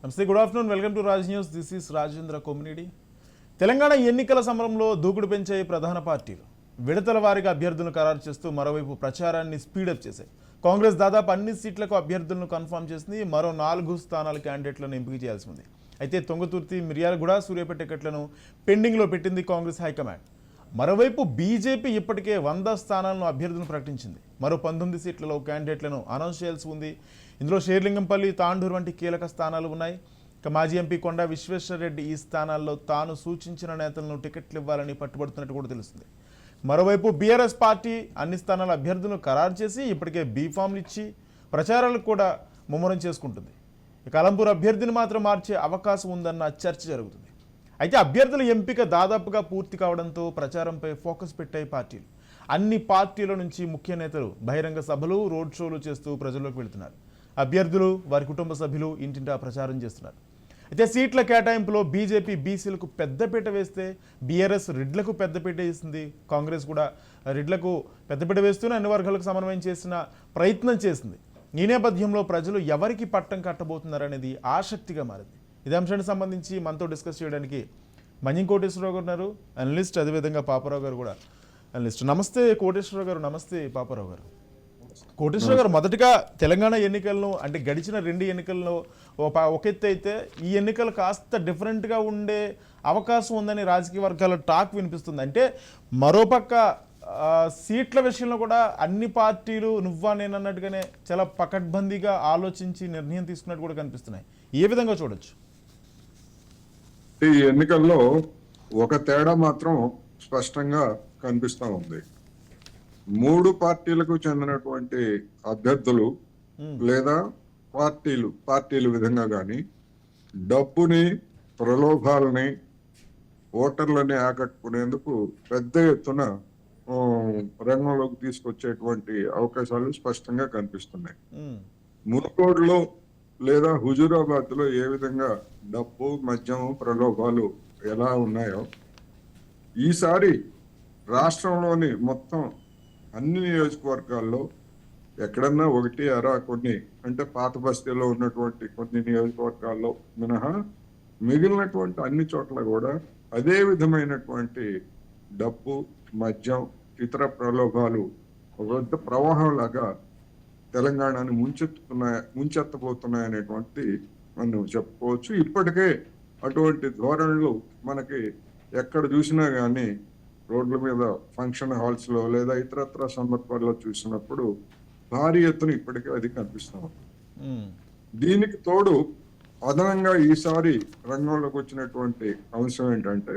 నమస్తే, good afternoon, welcome to Raj news. This is Rajendra Komminedi. Telangana ఎన్నికల సమరంలో దూకుడు పెంచాయి ప్రధాన పార్టీలు. విడతల వారీగా అభ్యర్థులను ఖరారు చేస్తూ మరోవైపు ప్రచారాన్ని స్పీడప్ చేశాయి. కాంగ్రెస్ దాదాపు అన్ని సీట్లకు అభ్యర్థులను కన్ఫర్మ్ చేసింది. మరో 4 స్థానాల క్యాండిడేట్లను ఎంపిక చేయాల్సి ఉంది. అయితే తుంగతుర్తి, మిర్యాలగూడ, సూర్యాపేట టికెట్లను పెండింగ్లో పెట్టింది కాంగ్రెస్ హైకమాండ్. మరోవైపు బీజేపీ ఇప్పటికే 100 స్థానాలను అభ్యర్థులను ప్రకటించింది. మరో 19 సీట్లలో క్యాండిడేట్లను అనౌన్స్ చేయాల్సి ఉంది. ఇందులో షేర్లింగంపల్లి, తాండూరు వంటి కీలక స్థానాలు ఉన్నాయి. ఇక మాజీ ఎంపీ కొండా విశ్వేశ్వరరెడ్డి ఈ స్థానాల్లో తాను సూచించిన నేతలను టికెట్లు ఇవ్వాలని పట్టుబడుతున్నట్టు కూడా తెలుస్తుంది. మరోవైపు బీఆర్ఎస్ పార్టీ అన్ని స్థానాల అభ్యర్థులను ఖరారు చేసి ఇప్పటికే బీఫామ్లు ఇచ్చి ప్రచారాలకు కూడా ముమ్మరం చేసుకుంటుంది. ఇక అలంపూర్ అభ్యర్థిని మాత్రం మార్చే అవకాశం ఉందన్న చర్చ జరుగుతుంది. అయితే అభ్యర్థుల ఎంపిక దాదాపుగా పూర్తి కావడంతో ప్రచారంపై ఫోకస్ పెట్టాయి పార్టీలు. అన్ని పార్టీల నుంచి ముఖ్య నేతలు బహిరంగ సభలు, రోడ్ షోలు చేస్తూ ప్రజల్లోకి వెళుతున్నారు. అభ్యర్థులు, వారి కుటుంబ సభ్యులు ఇంటింటా ప్రచారం చేస్తున్నారు. అయితే సీట్ల కేటాయింపులో బీజేపీ బీసీలకు పెద్దపీట వేస్తే బీఆర్ఎస్ రెడ్లకు పెద్దపీట వేసింది. కాంగ్రెస్ కూడా రెడ్లకు పెద్దపీట వేస్తూనే అన్ని వర్గాలకు సమన్వయం చేసిన ప్రయత్నం చేసింది. ఈ నేపథ్యంలో ప్రజలు ఎవరికి పట్టం కట్టబోతున్నారనేది ఆసక్తిగా మారింది. ఇదే అంశానికి సంబంధించి మనతో డిస్కస్ చేయడానికి మన్యం కోటేశ్వరరావు గారు ఉన్నారు, అనలిస్ట్. అదేవిధంగా పాపారావు గారు కూడా అనలిస్ట్. నమస్తే కోటేశ్వరరావు గారు. నమస్తే పాపారావు గారు. కోటేశ్వర గారు, మొదటిగా తెలంగాణ ఎన్నికలను అంటే గడిచిన 2 ఎన్నికల్లో ఒక ఎత్తు అయితే ఈ ఎన్నికలు కాస్త డిఫరెంట్గా ఉండే అవకాశం ఉందని రాజకీయ వర్గాల టాక్ వినిపిస్తుంది. అంటే మరోపక్క సీట్ల విషయంలో కూడా అన్ని పార్టీలు నువ్వా నేనన్నట్టుగానే చాలా పకడ్బందీగా ఆలోచించి నిర్ణయం తీసుకున్నట్టు కూడా కనిపిస్తున్నాయి. ఏ విధంగా చూడొచ్చు? ఈ ఎన్నికల్లో ఒక తేడా మాత్రం స్పష్టంగా కనిపిస్తా ఉంది. 3 పార్టీలకు చెందినటువంటి అభ్యర్థులు లేదా పార్టీల విధంగా కానీ డబ్బుని, ప్రలోభాలని, ఓటర్లని ఆకట్టుకునేందుకు పెద్ద ఎత్తున రంగంలోకి తీసుకొచ్చేటువంటి అవకాశాలు స్పష్టంగా కనిపిస్తున్నాయి. మునుగోడులో లేదా హుజూరాబాద్ లో ఏ విధంగా డబ్బు, మద్యం, ప్రలోభాలు ఎలా ఉన్నాయో ఈసారి రాష్ట్రంలోని మొత్తం అన్ని నియోజకవర్గాల్లో ఎక్కడన్నా ఒకటి అరా కొన్ని అంటే పాత బస్తీలో ఉన్నటువంటి కొన్ని నియోజకవర్గాల్లో మినహా మిగిలినటువంటి అన్ని చోట్ల కూడా అదే విధమైనటువంటి డబ్బు, మద్యం, ఇతర ప్రలోభాలు ఒక పెద్ద ప్రవాహం లాగా తెలంగాణని ముంచెత్తబోతున్నాయనేటువంటి మనం చెప్పుకోవచ్చు. ఇప్పటికే అటువంటి ధోరణులు మనకి ఎక్కడ చూసినా కానీ రోడ్ల మీద, ఫంక్షన్ హాల్స్ లో లేదా ఇతరత్ర సందర్భాల్లో చూసినప్పుడు భారీ ఎత్తున ఇప్పటికే అది కనిపిస్తాం. దీనికి తోడు అదనంగా ఈసారి రంగంలోకి వచ్చినటువంటి అంశం ఏంటంటే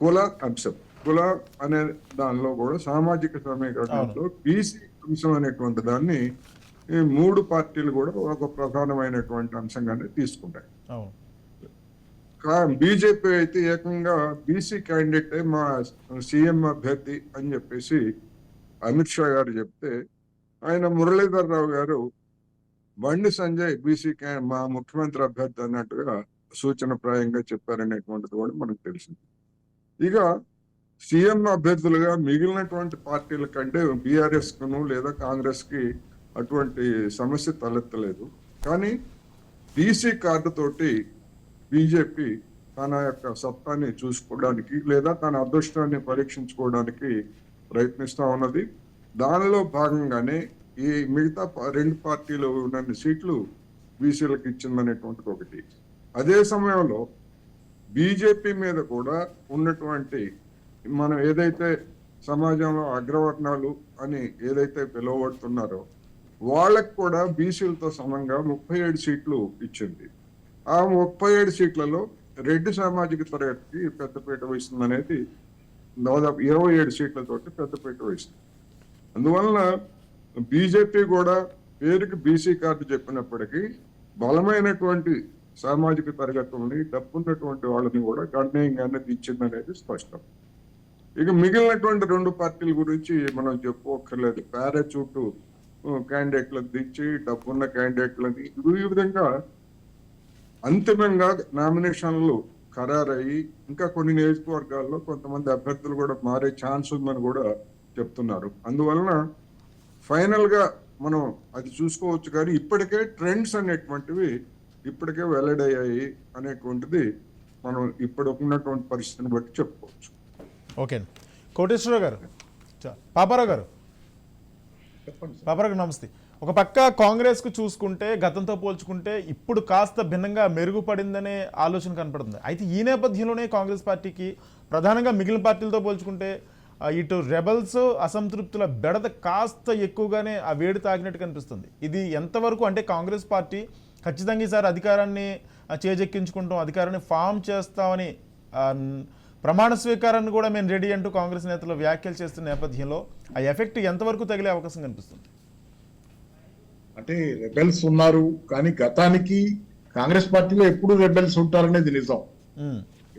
కుల అంశం. కుల అనే దానిలో కూడా సామాజిక సమీకరణలో బీసీ అంశం అనేటువంటి దాన్ని ఈ 3 పార్టీలు కూడా ఒక ప్రధానమైనటువంటి అంశంగానే తీసుకుంటాయి. బీజేపీ అయితే ఏకంగా బీసీ క్యాండిడేట్ మా సీఎం అభ్యర్థి అని చెప్పేసి అమిత్ షా గారు చెప్తే, ఆయన మురళీధర్ రావు గారు బండి సంజయ్ బీసీ మా ముఖ్యమంత్రి అభ్యర్థి అన్నట్టుగా సూచనప్రాయంగా చెప్పారనేటువంటిది కూడా మనకు తెలిసింది. ఇక సీఎం అభ్యర్థులుగా మిగిలినటువంటి పార్టీల కంటే బీఆర్ఎస్ కును లేదా కాంగ్రెస్ కి అటువంటి సమస్య తలెత్తలేదు. కానీ బీసీ కార్డు తోటి బీజేపీ తన యొక్క సత్తాన్ని చూసుకోవడానికి లేదా తన అదృష్టాన్ని పరీక్షించుకోవడానికి ప్రయత్నిస్తా ఉన్నది. దానిలో భాగంగానే ఈ మిగతా 2 పార్టీలు ఉన్న సీట్లు బీసీలకు ఇచ్చిందనేటువంటిది ఒకటి. అదే సమయంలో బీజేపీ మీద కూడా ఉన్నటువంటి మనం ఏదైతే సమాజంలో అగ్రవర్ణాలు అని ఏదైతే పిలువబడుతున్నారో వాళ్ళకు కూడా బీసీలతో సమంగా 37 సీట్లు ఇచ్చింది. ఆ 37 సీట్లలో రెడ్డి సామాజిక తరగతికి పెద్దపీట వహిస్తుంది అనేది దాదాపు 27 సీట్లతోటి పెద్దపీట వహిస్తుంది. అందువలన బీజేపీ కూడా పేరుకి బీసీ కార్డు చెప్పినప్పటికీ బలమైనటువంటి సామాజిక తరగతుల్ని, డబ్బున్నటువంటి వాళ్ళని కూడా గణనీయంగానే దించిందనేది స్పష్టం. ఇక మిగిలినటువంటి 2 పార్టీల గురించి మనం చెప్పుకోక్కర్లేదు. పారాచూట్ క్యాండిడేట్లను దించి డబ్బున్న క్యాండిడేట్లని ఈ విధంగా అంతిమంగా నామినేషన్లు ఖరారయ్యి ఇంకా కొన్ని నియోజకవర్గాల్లో కొంతమంది అభ్యర్థులు కూడా మారే ఛాన్స్ ఉందని కూడా చెప్తున్నారు. అందువలన ఫైనల్ గా మనం అది చూసుకోవచ్చు. కానీ ఇప్పటికే ట్రెండ్స్ అనేటువంటివి ఇప్పటికే వెల్లడయ్యాయి అనేటువంటిది మనం ఇప్పుడు ఉన్నటువంటి పరిస్థితిని బట్టి చెప్పుకోవచ్చు. ఓకే అండి. కోటేశ్వరరావు గారు, పాపారావు గారు, పాపారావు గారు నమస్తే. ఒక పక్క కాంగ్రెస్కు చూసుకుంటే గతంతో పోల్చుకుంటే ఇప్పుడు కాస్త భిన్నంగా మెరుగుపడిందనే ఆలోచన కనపడుతుంది. అయితే ఈ నేపథ్యంలోనే కాంగ్రెస్ పార్టీకి ప్రధానంగా మిగిలిన పార్టీలతో పోల్చుకుంటే ఇటు రెబల్స్ అసంతృప్తుల బెడద కాస్త ఎక్కువగానే ఆ వేడి తాగినట్టు కనిపిస్తుంది. ఇది ఎంతవరకు అంటే కాంగ్రెస్ పార్టీ ఖచ్చితంగా ఈసారి అధికారాన్ని చేజెక్కించుకుంటాం, అధికారాన్ని ఫామ్ చేస్తామని ప్రమాణ స్వీకారాన్ని కూడా మేము రెడీ అంటూ కాంగ్రెస్ నేతలు వ్యాఖ్యలు చేస్తున్న నేపథ్యంలో ఆ ఎఫెక్ట్ ఎంతవరకు తగిలే అవకాశం కనిపిస్తుంది? అంటే రెబెల్స్ ఉన్నారు, కానీ గతానికి కాంగ్రెస్ పార్టీలో ఎప్పుడు రెబెల్స్ ఉంటారనేది నిజం.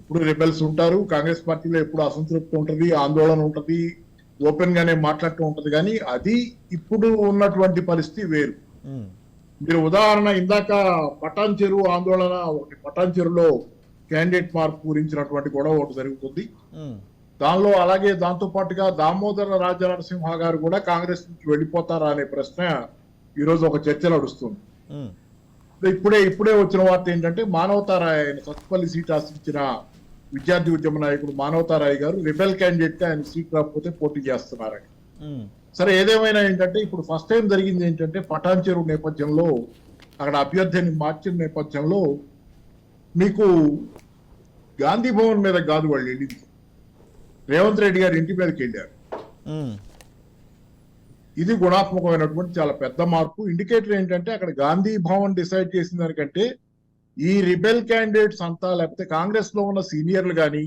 ఎప్పుడు రెబెల్స్ ఉంటారు, కాంగ్రెస్ పార్టీలో ఎప్పుడు అసంతృప్తి ఉంటది, ఆందోళన ఉంటది, ఓపెన్ గానే మాట్లాడుతూ ఉంటది. కానీ అది ఇప్పుడు ఉన్నటువంటి పరిస్థితి వేరు. మీరు ఉదాహరణ ఇందాక పటాన్ చెరువు ఆందోళన, ఒకటి పటాన్ చెరువులో క్యాండిడేట్ మార్పు గురించినటువంటి గొడవ ఒకటి జరుగుతుంది. దానిలో అలాగే దాంతో పాటుగా దామోదర రాజనరసింహ గారు కూడా కాంగ్రెస్ నుంచి వెళ్ళిపోతారా అనే ప్రశ్న ఈ రోజు ఒక చర్చ నడుస్తుంది. ఇప్పుడే వచ్చిన వార్త ఏంటంటే మానవతారాయ్, ఆయన సత్తుపల్లి సీట్ ఆశించిన విద్యార్థి ఉద్యమ నాయకుడు మానవతారాయ్ గారు రిబెల్ క్యాండిడేట్ గా ఆయన సీట్ రాకపోతే పోటీ చేస్తున్నారని. సరే, ఏదేమైనా ఏంటంటే ఇప్పుడు ఫస్ట్ టైం జరిగింది ఏంటంటే పటాన్ చెరువు నేపథ్యంలో అక్కడ అభ్యర్థిని మార్చిన నేపథ్యంలో మీకు గాంధీ భవన్ మీద కాదు వాళ్ళు వెళ్ళింది, రేవంత్ రెడ్డి గారి ఇంటి మీదకి వెళ్ళారు. ఇది గుణాత్మకమైనటువంటి చాలా పెద్ద మార్పు. ఇండికేటర్ ఏంటంటే అక్కడ గాంధీ భవన్ డిసైడ్ చేసిన దానికంటే ఈ రిబెల్ క్యాండిడేట్స్ అంతా, లేకపోతే కాంగ్రెస్ లో ఉన్న సీనియర్లు కానీ,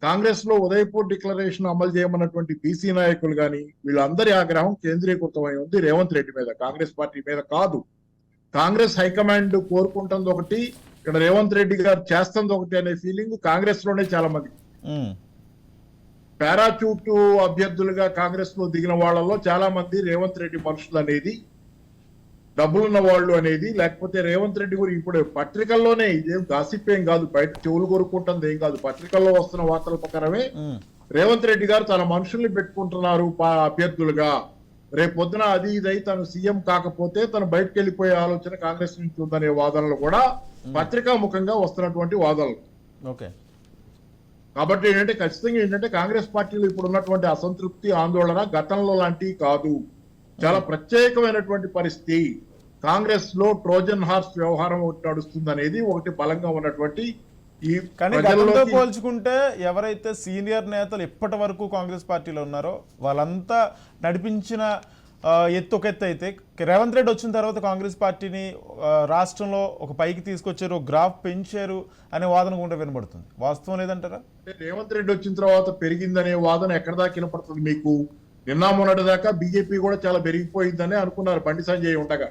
కాంగ్రెస్ లో ఉదయపూర్ డిక్లరేషన్ అమలు చేయమన్నటువంటి బీసీ నాయకులు కానీ, వీళ్ళందరి ఆగ్రహం కేంద్రీకృతమై ఉంది రేవంత్ రెడ్డి మీద, కాంగ్రెస్ పార్టీ మీద కాదు. కాంగ్రెస్ హైకమాండ్ కోరుకుంటుంది ఒకటి, ఇక్కడ రేవంత్ రెడ్డి గారు చేస్తుంది ఒకటి అనే ఫీలింగ్ కాంగ్రెస్ లోనే చాలా మంది. పారాచూట్ అభ్యర్థులుగా కాంగ్రెస్ లో దిగిన వాళ్ళలో చాలా మంది రేవంత్ రెడ్డి మనుషులు అనేది, డబ్బులున్న వాళ్ళు అనేది, లేకపోతే రేవంత్ రెడ్డి గురించి ఇప్పుడు పత్రికల్లోనే, ఇదేం గాసిప్ ఏం కాదు, బయట చెవులు కొరుక్కుంటుంది ఏం కాదు, పత్రికల్లో వస్తున్న వార్తల ప్రకారమే రేవంత్ రెడ్డి గారు తన మనుషుల్ని పెట్టుకుంటున్నారు అభ్యర్థులుగా. రేపు పొద్దున అది ఇదై తను సీఎం కాకపోతే తను బయటకు వెళ్ళిపోయే ఆలోచన కాంగ్రెస్ నుంచి ఉందనే వాదనలు కూడా పత్రికా ముఖంగా వస్తున్నటువంటి వాదనలు. ఓకే, కాబట్టి ఏంటంటే ఖచ్చితంగా ఏంటంటే కాంగ్రెస్ పార్టీలో ఇప్పుడు ఉన్నటువంటి అసంతృప్తి, ఆందోళన గతంలో లాంటివి కాదు, చాలా ప్రత్యేకమైనటువంటి పరిస్థితి. కాంగ్రెస్ లో ట్రోజన్ హార్స్ వ్యవహారం ఒకటి నడుస్తుంది అనేది ఒకటి బలంగా ఉన్నటువంటి ఈ. కానీ గతంతో పోల్చుకుంటే ఎవరైతే సీనియర్ నేతలు ఇప్పటి వరకు కాంగ్రెస్ పార్టీలో ఉన్నారో వాళ్ళంతా నడిపించిన ఎత్తు ఒక ఎత్తు అయితే, రేవంత్ రెడ్డి వచ్చిన తర్వాత కాంగ్రెస్ పార్టీని రాష్ట్రంలో ఒక పైకి తీసుకొచ్చారు, గ్రాఫ్ పెంచారు అనే వాదన కూడా వినబడుతుంది. వాస్తవం లేదంటారా? రేవంత్ రెడ్డి వచ్చిన తర్వాత పెరిగిందనే వాదన ఎక్కడ దాకా వినపడుతుంది మీకు? నిన్న మొన్నటి దాకా బీజేపీ కూడా చాలా పెరిగిపోయిందని అనుకున్నారు బండి సంజయ్ ఉండగా.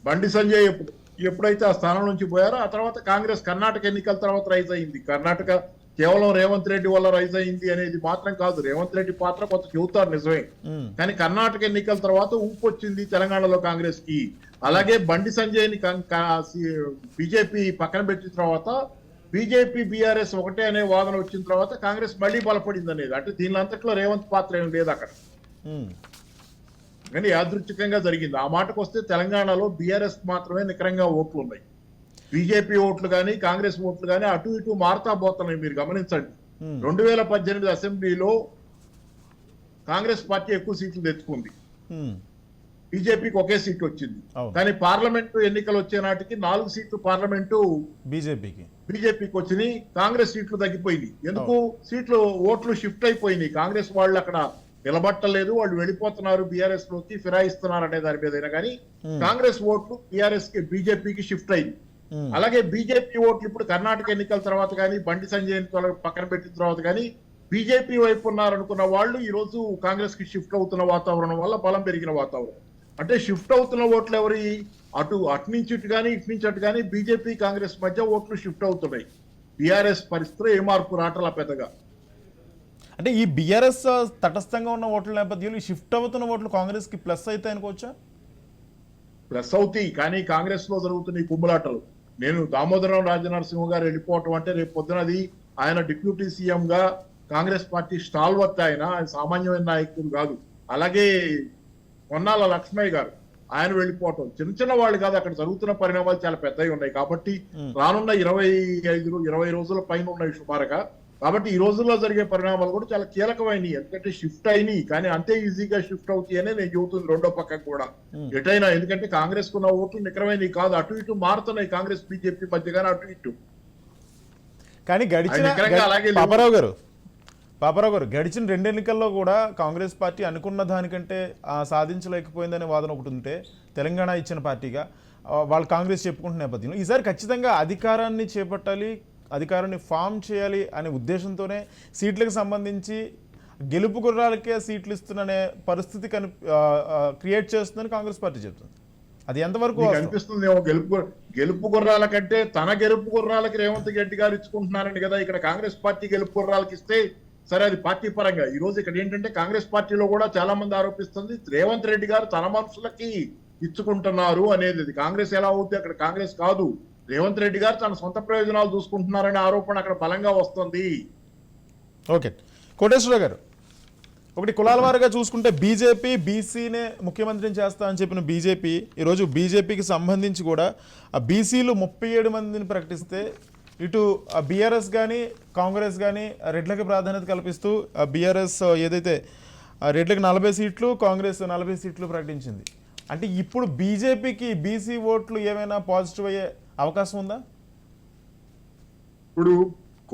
బండి సంజయ్ ఎప్పుడైతే ఆ స్థానం నుంచి పోయారో ఆ తర్వాత కాంగ్రెస్ కర్ణాటక ఎన్నికల తర్వాత రైజ్ అయింది. కర్ణాటక కేవలం రేవంత్ రెడ్డి వల్ల రైజ్ అయింది అనేది మాత్రం కాదు, రేవంత్ రెడ్డి పాత్ర కొంత చెబుతారు నిజమే, కానీ కర్ణాటక ఎన్నికల తర్వాత ఊపు వచ్చింది తెలంగాణలో కాంగ్రెస్ కి. అలాగే బండి సంజయ్ ని బీజేపీ పక్కన పెట్టిన తర్వాత బీజేపీ బీఆర్ఎస్ ఒకటే అనే వాదన వచ్చిన తర్వాత కాంగ్రెస్ మళ్ళీ బలపడింది అనేది. అంటే దీని అంతట్లో రేవంత్ పాత్ర ఏం లేదు అక్కడ, కానీ యాదృచ్ఛికంగా జరిగింది. ఆ మాటకు వస్తే తెలంగాణలో బీఆర్ఎస్ మాత్రమే నికరంగా ఓట్లు ఉన్నాయి, బీజేపీ ఓట్లు కానీ కాంగ్రెస్ ఓట్లు కానీ అటు ఇటు మారుతా పోతున్నాయి. మీరు గమనించండి, 2018 అసెంబ్లీలో కాంగ్రెస్ పార్టీ ఎక్కువ సీట్లు తెచ్చుకుంది, బీజేపీకి ఒకే సీట్ వచ్చింది. కానీ పార్లమెంటు ఎన్నికలు వచ్చే నాటికి 4 సీట్లు పార్లమెంటు బీజేపీకి వచ్చినాయి, కాంగ్రెస్ సీట్లు తగ్గిపోయింది. ఎందుకు? సీట్లు ఓట్లు షిఫ్ట్ అయిపోయినాయి, కాంగ్రెస్ వాళ్ళు అక్కడ నిలబట్టలేదు, వాళ్ళు వెళ్ళిపోతున్నారు బీఆర్ఎస్ లోకి, ఫిరాయిస్తున్నారు అనే దాని మీద. కానీ కాంగ్రెస్ ఓట్లు బీఆర్ఎస్ కి బీజేపీకి షిఫ్ట్ అయింది. అలాగే బీజేపీ ఓట్లు ఇప్పుడు కర్ణాటక ఎన్నికల తర్వాత కానీ, బండి సంజయ్ పక్కన పెట్టిన తర్వాత కానీ బీజేపీ వైపు ఉన్నారనుకున్న వాళ్ళు ఈ రోజు కాంగ్రెస్ కి షిఫ్ట్ అవుతున్న వాతావరణం వల్ల బలం పెరిగిన వాతావరణం. అంటే షిఫ్ట్ అవుతున్న ఓట్లు ఎవరి? అటు నుంచి ఇటు కానీ ఇటు నుంచి అటు కానీ బీజేపీ కాంగ్రెస్ మధ్య ఓట్లు షిఫ్ట్ అవుతున్నాయి. బీఆర్ఎస్ పరిస్థితిలో ఏ మార్పు రావట్లా పెద్దగా. అంటే ఈ బీఆర్ఎస్ తటస్థంగా ఉన్న ఓట్ల నేపథ్యంలో షిఫ్ట్ అవుతున్న ఓట్లు కాంగ్రెస్ కి ప్లస్ అయితే అనుకోవచ్చా? ప్లస్ అవుతాయి, కానీ కాంగ్రెస్ లో జరుగుతున్న ఈ కుమ్ములాటలు, నేను దామోదరం రాజనరసింహ గారు వెళ్ళిపోవటం అంటే రేపు పొద్దునది ఆయన డిప్యూటీ సీఎం గా కాంగ్రెస్ పార్టీ స్టాల్వర్త్, ఆయన సామాన్యమైన నాయకుడు కాదు. అలాగే పొన్నాల లక్ష్మయ్య గారు ఆయన వెళ్ళిపోవటం చిన్న చిన్న వాళ్ళు కాదు, అక్కడ జరుగుతున్న పరిణామాలు చాలా పెద్దవి ఉన్నాయి. కాబట్టి రానున్న 20 రోజుల పైన ఉన్నాయి సుమారుగా. కాబట్టి ఈ రోజుల్లో జరిగే పరిణామాలు కూడా చాలా కీలకమైనవి, ఎందుకంటే షిఫ్ట్ అయినాయి, కానీ అంతే ఈజీగా షిఫ్ట్ అవుతాయి అనే నేను చెబుతుంది. రెండో పక్కకు కూడా ఎటైనా, ఎందుకంటే కాంగ్రెస్ కున్న ఓట్లు నికరమైనవి కాదు, అటు ఇటు మారుతున్నాయి కాంగ్రెస్ బీజేపీ మధ్యగానే అటు ఇటు. కానీ నికరంగా అలాగే లేవు. పాపారావు గారు గడిచిన 2 ఎన్నికల్లో కూడా కాంగ్రెస్ పార్టీ అనుకున్న దానికంటే సాధించలేకపోయిందనే వాదన ఒకటి ఉంటే తెలంగాణ ఇచ్చిన పార్టీగా వాళ్ళు కాంగ్రెస్ చెప్పుకుంటున్న నేపథ్యంలో ఈసారి ఖచ్చితంగా అధికారాన్ని చేపట్టాలి, అధికారాన్ని ఫామ్ చేయాలి అనే ఉద్దేశంతోనే సీట్లకు సంబంధించి గెలుపు గుర్రాలకే సీట్లు ఇస్తున్ననే పరిస్థితి క్రియేట్ చేస్తుందని కాంగ్రెస్ పార్టీ చెప్తుంది. అది ఎంతవరకు అనిపిస్తుంది? గెలుపు గుర్రాల కంటే తన గెలుపు గుర్రాలకి రేవంత్ రెడ్డి గారు ఇచ్చుకుంటున్నారండి కదా. ఇక్కడ కాంగ్రెస్ పార్టీ గెలుపు గుర్రాలకి ఇస్తే సరే, అది పార్టీ పరంగా. ఈ రోజు ఇక్కడ ఏంటంటే కాంగ్రెస్ పార్టీలో కూడా చాలా మంది ఆరోపిస్తుంది రేవంత్ రెడ్డి గారు తన మనుషులకి ఇచ్చుకుంటున్నారు అనేది. అది కాంగ్రెస్ ఎలా అవుతుంది? అక్కడ కాంగ్రెస్ కాదు, రేవంత్ రెడ్డి గారు తన సొంత ప్రయోజనాలు చూసుకుంటున్నారనే ఆరోపణ అక్కడ బలంగా వస్తుంది. ఓకే, కోటేశ్వర గారు, ఒకటి కులాల వారుగా చూసుకుంటే బీజేపీ బీసీనే ముఖ్యమంత్రిని చేస్తా అని చెప్పిన బీజేపీ ఈరోజు బీజేపీకి సంబంధించి కూడా ఆ బీసీలు 37 మందిని ప్రకటిస్తే ఇటు బీఆర్ఎస్ కానీ కాంగ్రెస్ కానీ రెడ్లకి ప్రాధాన్యత కల్పిస్తూ బీఆర్ఎస్ ఏదైతే రెడ్లకి 40 సీట్లు, కాంగ్రెస్ 40 సీట్లు ప్రకటించింది. అంటే ఇప్పుడు బీజేపీకి బీసీ ఓట్లు ఏమైనా పాజిటివ్ అయ్యే అవకాశం ఉందా? ఇప్పుడు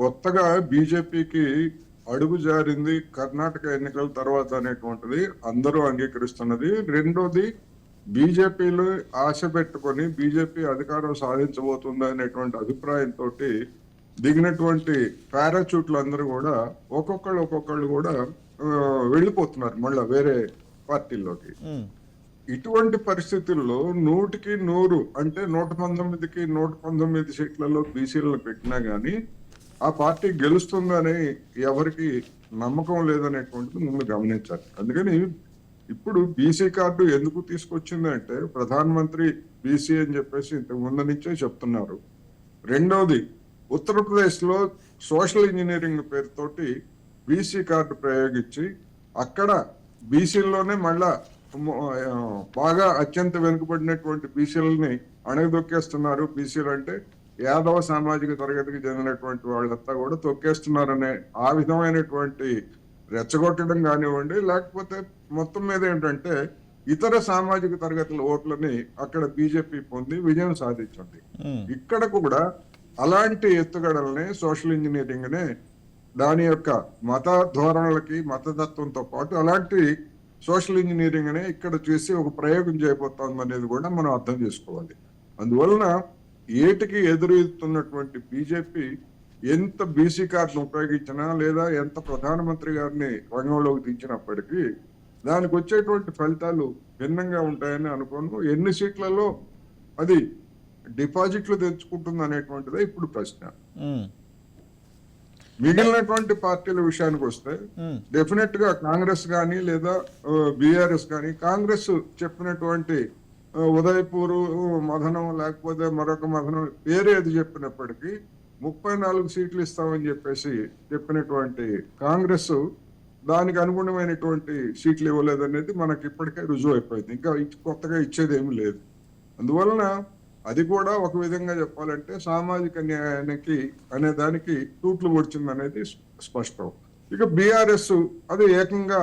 కొత్తగా బీజేపీకి అడుగు జారింది కర్ణాటక ఎన్నికల తర్వాత అనేటువంటిది అందరూ అంగీకరిస్తున్నది. రెండోది, బీజేపీలో ఆశ పెట్టుకొని బీజేపీ అధికారం సాధించబోతుంది అనేటువంటి అభిప్రాయంతో దిగినటువంటి పారాచూట్లు అందరూ కూడా ఒక్కొక్కళ్ళు కూడా వెళ్ళిపోతున్నారు మళ్ళా వేరే పార్టీల్లోకి. ఇటువంటి పరిస్థితుల్లో 100కి 100 అంటే 119కి 119 సీట్లలో బీసీలను పెట్టినా గానీ ఆ పార్టీ గెలుస్తుందని ఎవరికి నమ్మకం లేదనేటువంటిది ముందు గమనించాలి. అందుకని ఇప్పుడు బీసీ కార్డు ఎందుకు తీసుకొచ్చిందంటే ప్రధానమంత్రి బీసీ అని చెప్పేసి ఇంతకు ముందు నుంచే చెప్తున్నారు. రెండవది, ఉత్తరప్రదేశ్ లో సోషల్ ఇంజనీరింగ్ పేరుతోటి బీసీ కార్డు ప్రయోగించి అక్కడ బీసీల్లోనే మళ్ళా బాగా అత్యంత వెనుకబడినటువంటి బీసీలని అణగదొక్కేస్తున్నారు. బీసీలు అంటే యాదవ సామాజిక తరగతికి చెందినటువంటి వాళ్ళంతా కూడా తొక్కేస్తున్నారనే ఆ విధమైనటువంటి రెచ్చగొట్టడం కానివ్వండి, లేకపోతే మొత్తం మీద ఏంటంటే ఇతర సామాజిక తరగతుల ఓట్లని అక్కడ బీజేపీ పొంది విజయం సాధించింది. ఇక్కడ కూడా అలాంటి ఎత్తుగడల్ని సోషల్ ఇంజనీరింగ్ నే దాని యొక్క మత ధోరణులకి మతతత్వంతో పాటు అలాంటి సోషల్ ఇంజనీరింగ్ నే ఇక్కడ చేసి ఒక ప్రయోగం చేయబోతోంది అనేది కూడా మనం అర్థం చేసుకోవాలి. అందువలన ఏటికి ఎదురుతున్నటువంటి బీజేపీ ఎంత బీసీ కార్డును ఉపయోగించినా లేదా ఎంత ప్రధానమంత్రి గారిని రంగంలోకి దించినప్పటికీ దానికి వచ్చేటువంటి ఫలితాలు భిన్నంగా ఉంటాయని అనుకోను. ఎన్ని సీట్లలో అది డిపాజిట్లు తెచ్చుకుంటుంది అనేటువంటిదే ఇప్పుడు ప్రశ్న. మిగిలినటువంటి పార్టీల విషయానికి వస్తే డెఫినెట్ గా కాంగ్రెస్ కానీ లేదా బీఆర్ఎస్ కానీ కాంగ్రెస్ చెప్పినటువంటి ఉదయపూర్ మదనం లేకపోతే మరొక మదనం పేరేది చెప్పినప్పటికీ 34 సీట్లు ఇస్తామని చెప్పేసి చెప్పినటువంటి కాంగ్రెస్ దానికి అనుగుణమైనటువంటి సీట్లు ఇవ్వలేదనేది మనకి ఇప్పటికే రుజువు అయిపోయింది. ఇంకా కొత్తగా ఇచ్చేది ఏమి లేదు. అందువలన అది కూడా ఒక విధంగా చెప్పాలంటే సామాజిక న్యాయానికి అనే దానికి తూట్లు పొడిచింది అనేది స్పష్టం. ఇక బీఆర్ఎస్ అది ఏకంగా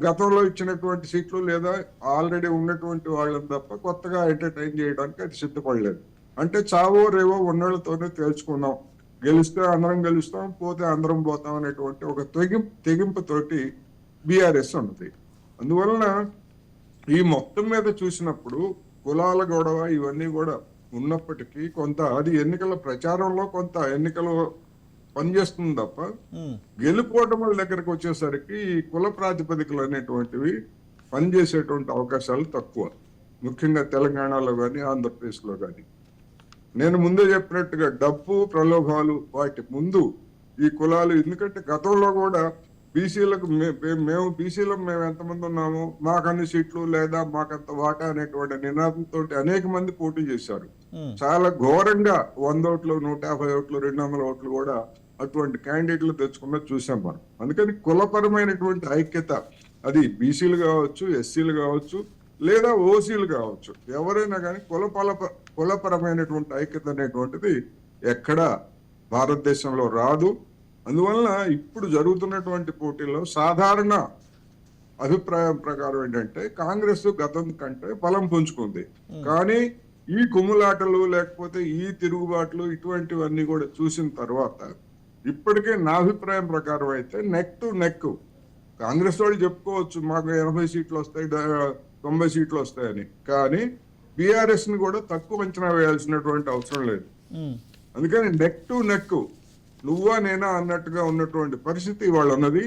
గతంలో ఇచ్చినటువంటి సీట్లు లేదా ఆల్రెడీ ఉన్నటువంటి వాళ్ళని తప్ప కొత్తగా ఎంటర్టైన్ చేయడానికి అది సిద్ధపడలేదు. అంటే చావో రేవో ఉన్నోళ్ళతోనే తేల్చుకుందాం, గెలిస్తే అందరం గెలుస్తాం, పోతే అందరం పోతాం అనేటువంటి ఒక తెగింపుతోటి బీఆర్ఎస్ ఉన్నది. అందువలన ఈ మొత్తం మీద చూసినప్పుడు కులాల గొడవ ఇవన్నీ కూడా ఉన్నప్పటికీ కొంత అది ఎన్నికల ప్రచారంలో కొంత ఎన్నికలు పనిచేస్తుంది తప్ప గెలుపోవటముల దగ్గరకు వచ్చేసరికి ఈ కుల ప్రాతిపదికలు అనేటువంటివి పనిచేసేటువంటి అవకాశాలు తక్కువ, ముఖ్యంగా తెలంగాణలో కానీ ఆంధ్రప్రదేశ్లో కానీ. నేను ముందే చెప్పినట్టుగా డబ్బు ప్రలోభాలు వాటి ముందు ఈ కులాలు, ఎందుకంటే గతంలో కూడా బీసీలకు మేము ఎంతమంది ఉన్నాము, మాకన్ని సీట్లు లేదా మాకంత వాటా అనేటువంటి నినాదంతో అనేక మంది పోటీ చేశారు. చాలా ఘోరంగా 100 ఓట్లు 150 ఓట్లు 200 ఓట్లు కూడా అటువంటి క్యాండిడేట్లు తెచ్చుకున్నది చూసాం మనం. అందుకని కులపరమైనటువంటి ఐక్యత అది బీసీలు కావచ్చు, ఎస్సీలు కావచ్చు, లేదా ఓసీలు కావచ్చు, ఎవరైనా కానీ కులపరమైనటువంటి ఐక్యత అనేటువంటిది ఎక్కడ భారతదేశంలో రాదు. అందువలన ఇప్పుడు జరుగుతున్నటువంటి పోటీల్లో సాధారణ అభిప్రాయం ప్రకారం ఏంటంటే కాంగ్రెస్ గతం కంటే బలం పుంజుకుంది. కానీ ఈ కుమ్ములాటలు లేకపోతే ఈ తిరుగుబాట్లు ఇటువంటివన్నీ కూడా చూసిన తర్వాత ఇప్పటికే నా అభిప్రాయం ప్రకారం అయితే నెక్ టు నెక్ కాంగ్రెస్ వాళ్ళు చెప్పుకోవచ్చు మాకు 80 సీట్లు వస్తాయి 90 సీట్లు వస్తాయని, కానీ బీఆర్ఎస్ ని కూడా తక్కువ అంచనా వేయాల్సినటువంటి అవసరం లేదు. అందుకని నెక్ టు నెక్ నువ్వా నేనా అన్నట్టుగా ఉన్నటువంటి పరిస్థితి ఇవాళ ఉన్నది.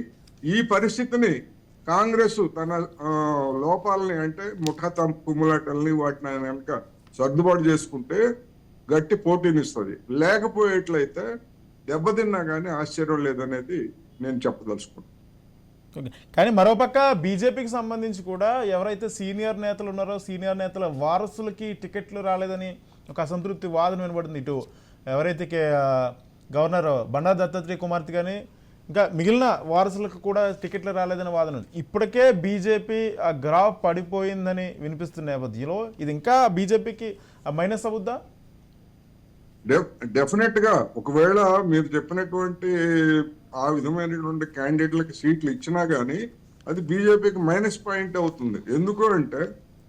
ఈ పరిస్థితిని కాంగ్రెస్ తన లోపాలని అంటే ముఠా కుమ్ములాటల్ని వాటిని ఆయన వెనక సర్దుబాటు చేసుకుంటే గట్టి పోటీనిస్తుంది. లేకపోయేట్లయితే దెబ్బతిన్నా కానీ ఆశ్చర్యం లేదనేది నేను చెప్పదలుచుకున్నాను. ఓకే, కానీ మరోపక్క బీజేపీకి సంబంధించి కూడా ఎవరైతే సీనియర్ నేతలు ఉన్నారో సీనియర్ నేతల వారసులకి టికెట్లు రాలేదని ఒక అసంతృప్తి వాదన వినబడింది. ఇటు ఎవరైతే గవర్నర్ బండారు దత్తాత్రేయ కుమార్తె కానీ ఇంకా మిగిలిన వారసులకు కూడా టికెట్లు రాలేదని వాదన ఉంది. ఇప్పటికే బీజేపీ ఆ గ్రాఫ్ పడిపోయిందని వినిపిస్తున్న నేపథ్యంలో ఇది ఇంకా బీజేపీకి మైనస్ అవుద్దా? డెఫినెట్ గా ఒకవేళ మీరు చెప్పినటువంటి ఆ విధమైనటువంటి క్యాండిడేట్లకి సీట్లు ఇచ్చినా గానీ అది బీజేపీకి మైనస్ పాయింట్ అవుతుంది. ఎందుకు అంటే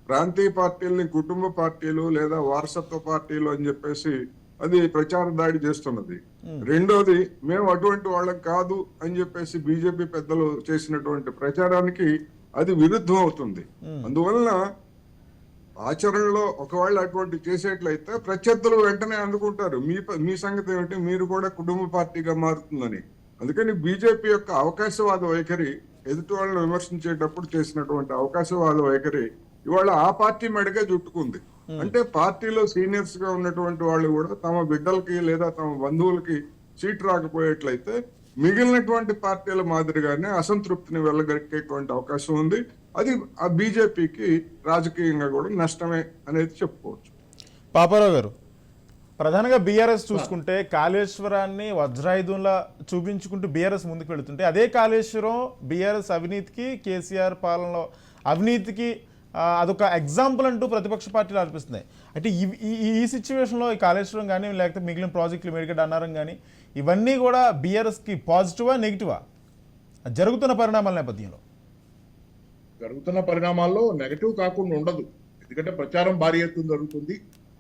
ప్రాంతీయ పార్టీలని కుటుంబ పార్టీలు లేదా వారసత్వ పార్టీలు అని చెప్పేసి అది ప్రచార దాడి చేస్తున్నది. రెండోది మేము అటువంటి వాళ్ళం కాదు అని చెప్పేసి బీజేపీ పెద్దలు చేసినటువంటి ప్రచారానికి అది విరుద్ధం అవుతుంది. అందువలన ఆచరణలో ఒకవేళ అటువంటి చేసేట్లయితే ప్రత్యర్థులు వెంటనే అందుకుంటారు మీ సంగతి ఏమిటి, మీరు కూడా కుటుంబ పార్టీగా మారుతుందని. అందుకని బీజేపీ యొక్క అవకాశవాద వైఖరి ఎదుటి వాళ్ళని విమర్శించేటప్పుడు చేసినటువంటి అవకాశవాద వైఖరి ఇవాళ ఆ పార్టీ మెడగా చుట్టుకుంది. అంటే పార్టీలో సీనియర్స్ గా ఉన్నటువంటి వాళ్ళు కూడా తమ బిడ్డలకి లేదా తమ బంధువులకి సీట్ రాకపోయేట్లయితే మిగిలినటువంటి పార్టీల మాదిరిగానే అసంతృప్తిని వెళ్ళగక్కేటువంటి అవకాశం ఉంది. అది ఆ బీజేపీకి రాజకీయంగా కూడా నష్టమే అనేది చెప్పుకోవచ్చు. పాపారావు గారు, ప్రధానంగా బీఆర్ఎస్ చూసుకుంటే కాళేశ్వరాన్ని వజ్రాయుధంలా చూపించుకుంటూ బీఆర్ఎస్ ముందుకు వెళుతుంటే అదే కాళేశ్వరం బీఆర్ఎస్ అవినీతికి కేసీఆర్ పాలనలో అవినీతికి అదొక ఎగ్జాంపుల్ అంటూ ప్రతిపక్ష పార్టీలు అనిపిస్తున్నాయి. అంటే ఈ సిచ్యువేషన్లో ఈ కాళేశ్వరం కానీ లేకపోతే మిగిలిన ప్రాజెక్టులు మేడిగడ్డ అన్నారం కానీ ఇవన్నీ కూడా బీఆర్ఎస్కి పాజిటివా నెగిటివా జరుగుతున్న పరిణామాల నేపథ్యంలో? జరుగుతున్న పరిణామాల్లో నెగటివ్ కాకుండా ఉండదు. ఎందుకంటే ప్రచారం భారీ ఎత్తున జరుగుతుంది.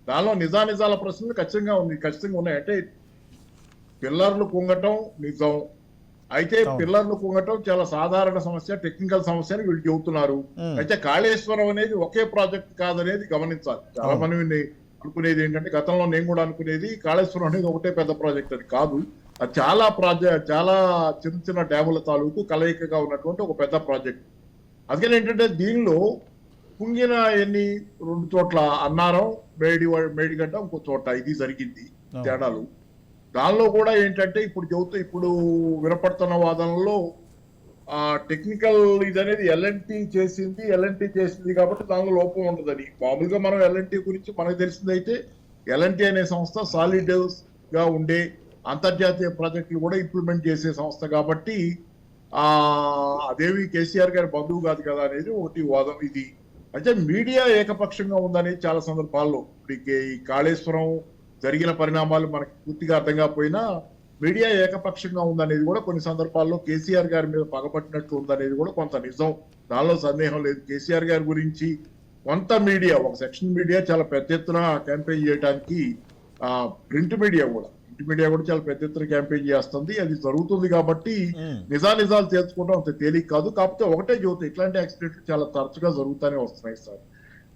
దానిలో నిజానిజాల ప్రశ్నలు ఖచ్చితంగా ఉన్నాయి. అంటే పిల్లర్లు కుంగటం నిజం, అయితే పిల్లర్లు కుంగటం చాలా సాధారణ సమస్య, టెక్నికల్ సమస్య అని వీళ్ళు చెబుతున్నారు. అయితే కాళేశ్వరం అనేది ఒకే ప్రాజెక్ట్ కాదనేది గమనించాలి. చాలా మంది అనుకునేది ఏంటంటే, గతంలో నేను కూడా అనుకునేది కాళేశ్వరం అనేది ఒకటే పెద్ద ప్రాజెక్ట్ అని. కాదు, అది చాలా చిన్న చిన్న డ్యాముల తాలూకు కలయికగా ఉన్నటువంటి ఒక పెద్ద ప్రాజెక్ట్. అందుకని ఏంటంటే దీనిలో కుంగిన ఎన్ని 2 చోట్ల అన్నారం మేడిగడ్డ ఇంకో చోట ఇది జరిగింది తేడాలు. దానిలో కూడా ఏంటంటే ఇప్పుడు వినపడుతున్న వాదనలో ఆ టెక్నికల్ ఇది అనేది ఎల్ఎన్టీ చేసింది కాబట్టి దానిలో లోపం ఉంటుందని. మామూలుగా మనం ఎల్ఎన్టీ గురించి మనకు తెలిసిందైతే ఎల్ఎన్టీ అనే సంస్థ సాలిడ్ గా ఉండే అంతర్జాతీయ ప్రాజెక్టులు కూడా ఇంప్లిమెంట్ చేసే సంస్థ కాబట్టి అదేవి కేసీఆర్ గారి బంధువు కాదు కదా అనేది ఒకటి వాదం. ఇది అయితే మీడియా ఏకపక్షంగా ఉందనేది చాలా సందర్భాల్లో ఈ కాళేశ్వరం జరిగిన పరిణామాలు మనకి పూర్తిగా అర్థం కాకపోయినా మీడియా ఏకపక్షంగా ఉందనేది కూడా కొన్ని సందర్భాల్లో కేసీఆర్ గారి మీద పగపట్టినట్టు ఉందనేది కూడా కొంత నిజం. దానిలో సందేహం లేదు. కేసీఆర్ గారి గురించి కొంత మీడియా, ఒక సెక్షన్ మీడియా చాలా పెద్ద ఎత్తున క్యాంపెయిన్ చేయడానికి ప్రింట్ మీడియా కూడా చాలా పెద్ద ఎత్తున క్యాంపెయిన్ చేస్తుంది. అది జరుగుతుంది కాబట్టి నిజాలు తెలుసుకోవడం అంత తేలిక కాదు. కాకపోతే ఒకటే జ్యోతి, ఇట్లాంటి యాక్సిడెంట్లు చాలా తరచుగా జరుగుతూనే వస్తున్నాయి సార్.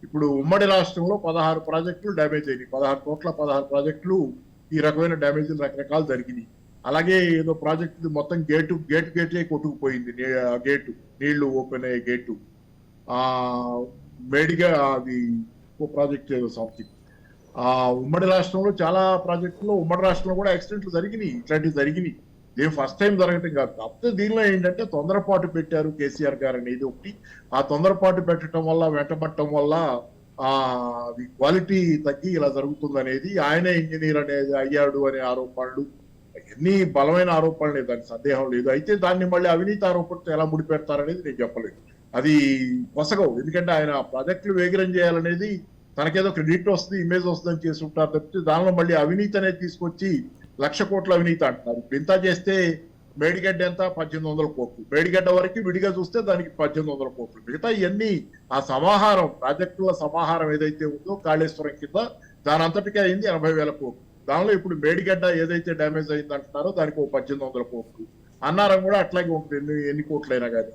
ఇప్పుడు ఉమ్మడి రాష్ట్రంలో 16 ప్రాజెక్టులు డ్యామేజ్ అయినాయి. 16 ప్రాజెక్టులు ఈ రకమైన డ్యామేజ్లు రకరకాలు జరిగినాయి. అలాగే ఏదో ప్రాజెక్టు మొత్తం గేటే కొట్టుకుపోయింది. నీళ్లు ఓపెన్ అయ్యే గేటు మేడిగా అది ప్రాజెక్ట్ ఏదో సంథింగ్. ఉమ్మడి రాష్ట్రంలో చాలా ప్రాజెక్టులో ఉమ్మడి రాష్ట్రంలో కూడా యాక్సిడెంట్లు జరిగినాయి. ఇట్లాంటివి జరిగినాయి. ఇదేం ఫస్ట్ టైం జరగటం కాదు. కాకపోతే దీనిలో ఏంటంటే తొందరపాటు పెట్టారు కేసీఆర్ గారు అనేది ఒకటి. ఆ తొందరపాటు పెట్టడం వల్ల, వెంటబట్టడం వల్ల అది క్వాలిటీ తగ్గి ఇలా జరుగుతుంది అనేది, ఆయనే ఇంజనీర్ అనేది అయ్యాడు అనే ఆరోపణలు, ఎన్ని బలమైన ఆరోపణలు, దానికి సందేహం లేదు. అయితే దాన్ని మళ్ళీ అవినీతి ఆరోపణతో ఎలా ముడిపెడతారనేది నేను చెప్పలేదు. అది పొసగవు. ఎందుకంటే ఆయన ప్రాజెక్టులు వేగిరం చేయాలనేది తనకేదో క్రెడిట్ వస్తుంది, ఇమేజ్ వస్తుందని చేసి ఉంటారు తప్పితే దానిలో మళ్ళీ అవినీతి అనేది తీసుకొచ్చి 1,00,000 కోట్ల అవినీతి అంటున్నారు. ఇంత చేస్తే మేడిగడ్డ ఎంత 1,800 కోట్లు, మేడిగడ్డ వరకు విడిగా చూస్తే దానికి 1,800 కోట్లు. మిగతా ఇవన్నీ ఆ సమాహారం, ప్రాజెక్టుల సమాహారం ఏదైతే ఉందో కాళేశ్వరం కింద దాని అంతటికే అయింది 80,000 కోట్లు. దానిలో ఇప్పుడు మేడిగడ్డ ఏదైతే డ్యామేజ్ అయింది అంటున్నారో దానికి 1,800 కోట్లు. అన్నారం కూడా అట్లాగే ఉంటుంది, ఎన్ని కోట్లైనా కానీ.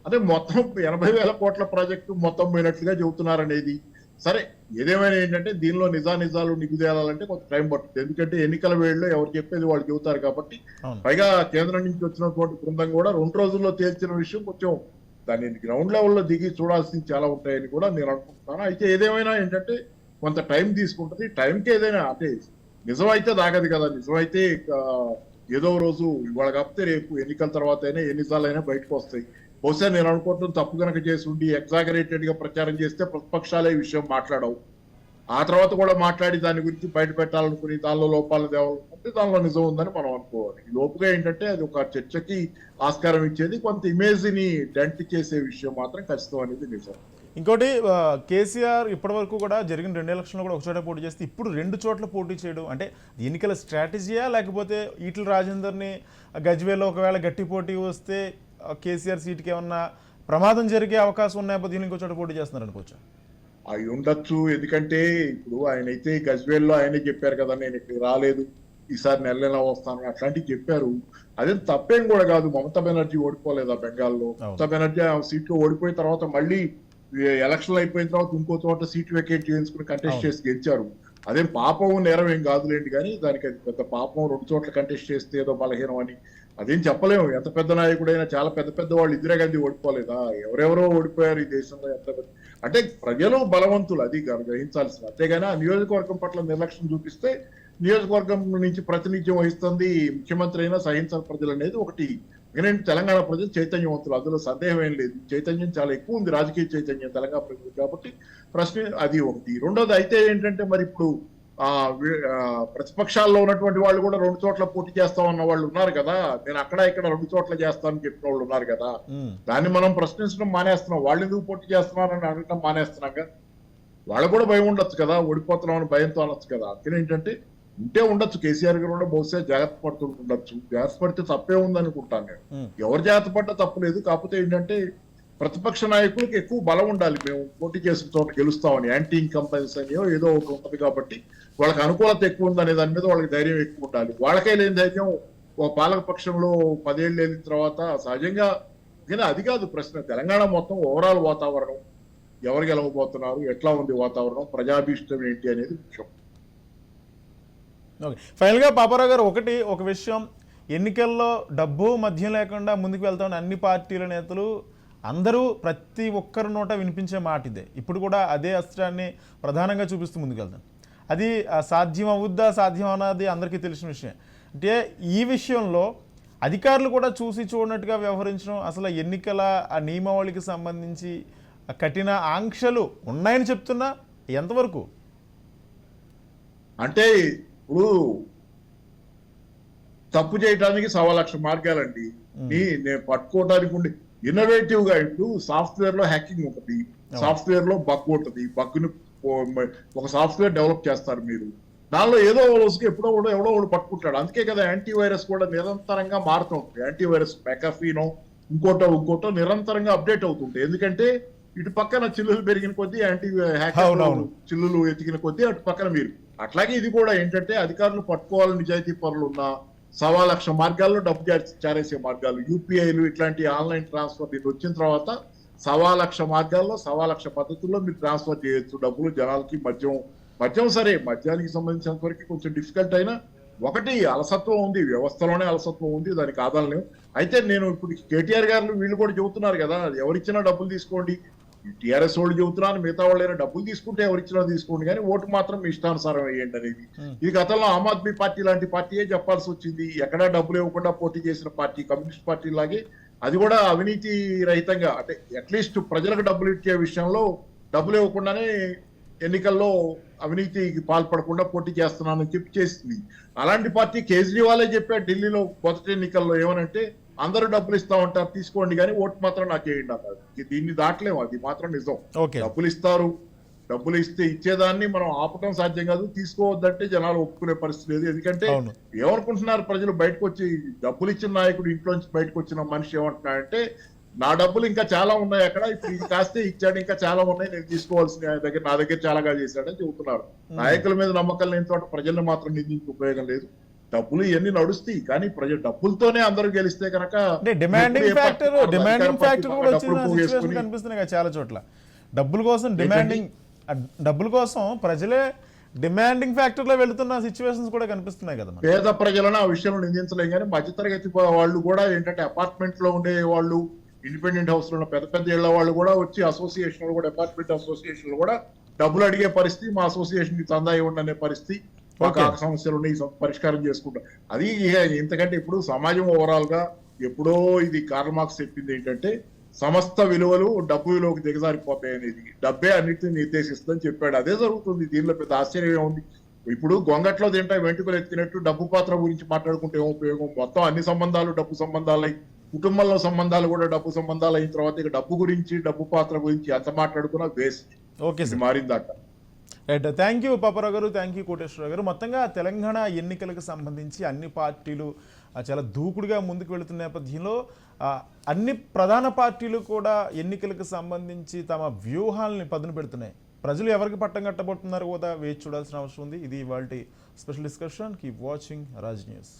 అదే మొత్తం 80,000 కోట్ల ప్రాజెక్టు మొత్తం పోయినట్లుగా చెబుతున్నారనేది. సరే, ఏదేమైనా ఏంటంటే దీనిలో నిజాలు నిగుదేయాలంటే కొంత టైం పడుతుంది. ఎందుకంటే ఎన్నికల వేళలో ఎవరు చెప్పేది వాళ్ళు చెబుతారు కాబట్టి. పైగా కేంద్రం నుంచి వచ్చినటువంటి బృందం కూడా 2 రోజుల్లో తేల్చిన విషయం కొంచెం దాన్ని గ్రౌండ్ లెవెల్లో దిగి చూడాల్సింది చాలా ఉంటాయని కూడా నేను అనుకుంటున్నాను. అయితే ఏదేమైనా ఏంటంటే కొంత టైం తీసుకుంటుంది. టైంకి ఏదైనా అంటే నిజమైతే దాగదు కదా. నిజమైతే ఏదో రోజు ఇవాళ కాకపోతే రేపు ఎన్నికల తర్వాత అయినా ఎన్నిసార్లైనా బయటకు వస్తాయి. బహుశా నేను అనుకుంటున్నాను తప్పు కనుక చేసి ఉండి ఎగ్జాగరేటెడ్ గా ప్రచారం చేస్తే ప్రతిపక్షాలే ఈ విషయం మాట్లాడవు. ఆ తర్వాత కూడా మాట్లాడి దాని గురించి బయట పెట్టాలనుకుని దానిలో లోపాలు తేవాలనుకుంటే దానిలో నిజం ఉందని మనం అనుకోవాలి. ఈ లోపుగా ఏంటంటే అది ఒక చర్చకి ఆస్కారం ఇచ్చేది, కొంత ఇమేజ్ ని డెంట్ చేసే విషయం మాత్రం ఖచ్చితం అనేది నిజం. ఇంకోటి కేసీఆర్ ఇప్పటి వరకు కూడా జరిగిన 2 ఎలక్షన్లు కూడా ఒక చోట పోటీ చేస్తే ఇప్పుడు 2 చోట్ల పోటీ చేయడం అంటే ఎన్నికల స్ట్రాటజీయా, లేకపోతే ఈటల రాజేందర్ని గజ్వేల్లో ఒకవేళ గట్టి పోటీ వస్తే కేసీఆర్ సీట్కి ఏమన్నా ప్రమాదం జరిగే అవకాశం ఉన్న నేపథ్యంలో ఇంకో చోట పోటీ చేస్తున్నారు అనుకోవచ్చు? అవి ఉండొచ్చు. ఎందుకంటే ఇప్పుడు ఆయన అయితే గజ్వేల్లో ఆయనే చెప్పారు కదా, నేను ఇక్కడికి రాలేదు, ఈసారి నెల వస్తాను, అట్లాంటివి చెప్పారు. అదేం తప్పేం కూడా కాదు. మమతా బెనర్జీ ఓడిపోలేదా బెంగాల్లో? మమతా బెనర్జీ ఆ సీట్లో ఓడిపోయిన తర్వాత మళ్ళీ ఎలక్షన్లు అయిపోయిన తర్వాత ఇంకో చోట సీట్ వేకేట్ చేసుకుని కంటెస్ట్ చేసి గెలిచారు. అదేం పాపం నేరం ఏం కాదులేండి, కానీ దానికి అది పెద్ద పాపం. 2 చోట్ల కంటెస్ట్ చేస్తే ఏదో బలహీనం అని అదేం చెప్పలేము. ఎంత పెద్ద నాయకుడైనా చాలా పెద్ద వాళ్ళు ఇందిరాగాంధీ ఓడిపోలేదా? ఎవరెవరో ఓడిపోయారు ఈ దేశంలో. అంటే ప్రజలు బలవంతులు, అది గ్రహించాల్సిన. అంతేగాని ఆ నియోజకవర్గం పట్ల నిర్లక్ష్యం చూపిస్తే నియోజకవర్గం నుంచి ప్రాతినిధ్యం వహిస్తుంది ముఖ్యమంత్రి అయినా సహించాలి ప్రజలు అనేది ఒకటి. ఎందుకంటే తెలంగాణ ప్రజలు చైతన్యవంతులు, అందులో సందేహం ఏం లేదు. చైతన్యం చాలా ఎక్కువ ఉంది, రాజకీయ చైతన్యం తెలంగాణ ప్రజలు. కాబట్టి ప్రశ్న అది ఒకటి. రెండోది అయితే ఏంటంటే మరి ఇప్పుడు ప్రతిపక్షాల్లో ఉన్నటువంటి వాళ్ళు కూడా 2 చోట్ల పోటీ చేస్తామన్న వాళ్ళు ఉన్నారు కదా. నేను అక్కడ ఇక్కడ 2 చోట్ల చేస్తానని చెప్పిన వాళ్ళు ఉన్నారు కదా. దాన్ని మనం ప్రశ్నించడం మానేస్తున్నాం. వాళ్ళు ఎందుకు పోటీ చేస్తున్నారని అడగటం మానేస్తున్నాం కదా. వాళ్ళు కూడా భయం ఉండొచ్చు కదా, ఓడిపోతున్నామని భయంతో అనొచ్చు కదా. అందుకని ఏంటంటే ఉంటే ఉండొచ్చు. కేసీఆర్ గారు కూడా బహుశా జాగ్రత్త పడుతుండొచ్చు. జాగ్రత్త పడితే తప్పే ఉందనుకుంటాను నేను. ఎవరు జాగ్రత్త పడ్డా తప్పలేదు. కాకపోతే ఏంటంటే ప్రతిపక్ష నాయకులకు ఎక్కువ బలం ఉండాలి. మేము పోటీ చేసిన చోట గెలుస్తామని యాంటీ ఇన్కంపెన్స్ అని ఏదో ఒకటి ఉంటుంది కాబట్టి వాళ్ళకి అనుకూలత ఎక్కువ ఉందనే దాని మీద వాళ్ళకి ధైర్యం ఎక్కువ ఉండాలి. వాళ్ళకే లేని ధైర్యం ఒక పాలక పక్షంలో 10 ఏళ్ళు వెళ్ళిన తర్వాత సహజంగా. కానీ అది కాదు ప్రశ్న. తెలంగాణ మొత్తం ఓవరాల్ వాతావరణం, ఎవరు గెలవబోతున్నారు, ఎట్లా ఉంది వాతావరణం, ప్రజాభీష్టం ఏంటి అనేది ముఖ్యం. ఓకే, ఫైనల్గా పాపారావు గారు ఒక విషయం, ఎన్నికల్లో డబ్బు మధ్యం లేకుండా ముందుకు వెళ్తామని అన్ని పార్టీల నేతలు అందరూ ప్రతి ఒక్కరి నోట వినిపించే మాట ఇదే. ఇప్పుడు కూడా అదే అస్త్రాన్ని ప్రధానంగా చూపిస్తూ ముందుకెళ్తాం. అది సాధ్యం అవుద్దా, సాధ్యం అన్నది అందరికీ తెలిసిన విషయం. అంటే ఈ విషయంలో అధికారులు కూడా చూసి చూడనట్టుగా వ్యవహరించడం, అసలు ఎన్నికల ఆ నియమావళికి సంబంధించి కఠిన ఆంక్షలు ఉన్నాయని చెప్తున్నా ఎంతవరకు? అంటే ఇప్పుడు తప్పు చేయడానికి 1,00,000 మార్గాలండి. నేను పట్టుకోవడానికి ఉండి ఇన్నోవేటివ్ గా ఇప్పుడు సాఫ్ట్వేర్ లో హ్యాకింగ్ ఉంటుంది, సాఫ్ట్వేర్ లో బగ్ ఉంటుంది. బగ్ ను ఒక సాఫ్ట్వేర్ డెవలప్ చేస్తారు మీరు, దానిలో ఏదో రోజుకి ఎవడో ఒకడు పట్టుకుంటాడు. అందుకే కదా యాంటీవైరస్ కూడా నిరంతరంగా మారుతూ ఉంటుంది. యాంటీవైరస్ మెకాఫీనో ఇంకోటో నిరంతరంగా అప్డేట్ అవుతుంటాయి. ఎందుకంటే ఇటు పక్కన చిల్లులు పెరిగిన కొద్దీ యాంటీ హ్యాకర్ చిల్లులు ఎతికిన కొద్దీ అటు పక్కన మీరు. అట్లాగే ఇది కూడా ఏంటంటే అధికారులు పట్టుకోవాలని నిజాయితీ పరులు ఉన్న 1,00,000 మార్గాల్లో డబ్బు చారేసే మార్గాలు, యూపీఐలు, ఇట్లాంటి ఆన్లైన్ ట్రాన్స్ఫర్ ఇది వచ్చిన తర్వాత 1,00,000 మార్గాల్లో 1,00,000 పద్ధతుల్లో మీరు ట్రాన్స్ఫర్ చేయొచ్చు డబ్బులు జనాలకి. మద్యం సరే, మద్యానికి సంబంధించినంత వరకు కొంచెం డిఫికల్ట్ అయినా ఒకటి అలసత్వం ఉంది, వ్యవస్థలోనే అలసత్వం ఉంది, దానికి ఆధారం. అయితే నేను ఇప్పుడు కేటీఆర్ గారు వీళ్ళు కూడా చెబుతున్నారు కదా, ఎవరిచ్చినా డబ్బులు తీసుకోండి. టీఆర్ఎస్ వాళ్ళు చెబుతున్నారు, మిగతా వాళ్ళైనా డబ్బులు తీసుకుంటే ఎవరిచ్చినా తీసుకోండి, కానీ ఓటు మాత్రం మీ ఇష్టానుసారం వేయండి అనేది. ఈ గతంలో ఆమ్ ఆద్మీ పార్టీ లాంటి పార్టీయే చెప్పాల్సి వచ్చింది. ఎక్కడా డబ్బులు ఇవ్వకుండా పోటీ చేసిన పార్టీ కమ్యూనిస్ట్ పార్టీ లాగే అది కూడా అవినీతి రహితంగా, అంటే అట్లీస్ట్ ప్రజలకు డబ్బులు ఇచ్చే విషయంలో డబ్బులు ఇవ్వకుండానే ఎన్నికల్లో అవినీతికి పాల్పడకుండా పోటీ చేస్తున్నానని చెప్పి చేసింది. అలాంటి పార్టీ కేజ్రీవాలే చెప్పాడు ఢిల్లీలో మొదటి ఎన్నికల్లో ఏమనంటే అందరూ డబ్బులు ఇస్తా ఉంటారు, తీసుకోండి కానీ ఓటు మాత్రం నాకు వేయండి అన్నారు. దీన్ని దాటలేము, అది మాత్రం నిజం. ఓకే. డబ్బులు ఇస్తారు, డబ్బులు ఇస్తే ఇచ్చేదాన్ని మనం ఆపటం సాధ్యం కాదు, తీసుకోవద్దంటే జనాలు ఒప్పుకునే పరిస్థితి లేదు. ఎందుకంటే అవును. ఏమనుకుంటున్నారు ప్రజలు, బయటకు వచ్చి డబ్బులు ఇచ్చిన నాయకుడు ఇంట్లోంచి బయటకు వచ్చిన మనిషి ఏమంటున్నాడంటే నా డబ్బులు ఇంకా చాలా ఉన్నాయి అక్కడ, ఇప్పుడు ఇది కాస్తే ఇచ్చాడు, ఇంకా చాలా ఉన్నాయి, నేను తీసుకోవాల్సిన నా దగ్గర చాలాగా చేశాడని చెబుతున్నారు. నాయకుల మీద నమ్మకం లేని చోట ప్రజలను మాత్రం నిందించే ఉపయోగం లేదు. డబ్బులు ఇవన్నీ నడుస్తాయి, కానీ ప్రజలు డబ్బులతోనే అందరూ గెలిస్తే కనుక డిమాండింగ్ ఫ్యాక్టర్ కూడా వచ్చిన సిచ్యువేషన్ కనిపిస్తున్నాయి కదా చాలా చోట్ల. డబ్బుల కోసం ప్రజలే డిమాండింగ్ ఫ్యాక్టర్ లో వెళుతున్న సిచ్యువేషన్స్ కూడా కనిపిస్తున్నాయి కదా. పేద ప్రజలను ఆ విషయంలో నిందించలేం, కానీ మధ్యతరగతి వాళ్ళు కూడా ఏంటంటే అపార్ట్మెంట్ లో ఉండే వాళ్ళు, ఇండిపెండెంట్ హౌస్ లో ఉన్న పెద్ద పెద్ద ఇళ్ల వాళ్ళు కూడా వచ్చి అసోసియేషన్ కూడా, అపార్ట్మెంట్ అసోసియేషన్ కూడా డబ్బులు అడిగే పరిస్థితి, మా అసోసియేషన్ కి చందా ఇవ్వండి అనే పరిస్థితి, మాకు ఆ సమస్యలు ఉన్నాయి, పరిష్కారం చేసుకుంటాం. అది ఇంతకంటే ఇప్పుడు సమాజం ఓవరాల్ గా ఎప్పుడో ఇది కార్ల్ మార్క్స్ చెప్పింది ఏంటంటే సమస్త విలువలు డబ్బు విలువకు దిగజారిపోతాయి అనేది, డబ్బే అన్నిటిని నిర్దేశిస్తుందని చెప్పాడు. అదే జరుగుతుంది, దీనిలో పెద్ద ఆశ్చర్యం ఉంది. ఇప్పుడు గొంగట్లో తింటా వెంట్రుకలు ఎత్తినట్టు డబ్బు పాత్ర గురించి మాట్లాడుకుంటే ఏం ఉపయోగం? మొత్తం అన్ని సంబంధాలు డబ్బు సంబంధాలై, కుటుంబంలో సంబంధాలు కూడా డబ్బు సంబంధాలు అయిన తర్వాత ఇక డబ్బు గురించి, డబ్బు పాత్ర గురించి ఎంత మాట్లాడుకున్నా వేస్ట్. ఓకే సార్, మారిందాక. Right, thank you Paparao garu, thank you Koteswararao గారు. మొత్తంగా తెలంగాణ ఎన్నికలకు సంబంధించి అన్ని పార్టీలు చాలా దూకుడుగా ముందుకు వెళుతున్న నేపథ్యంలో అన్ని ప్రధాన పార్టీలు కూడా ఎన్నికలకు సంబంధించి తమ వ్యూహాలని పదును పెడుతున్నాయి. ప్రజలు ఎవరికి పట్టం కట్టబోతున్నారో కూడా వేచి చూడాల్సిన అవసరం ఉంది. ఇది ఇవాల్టి special discussion. Keep watching Raj news.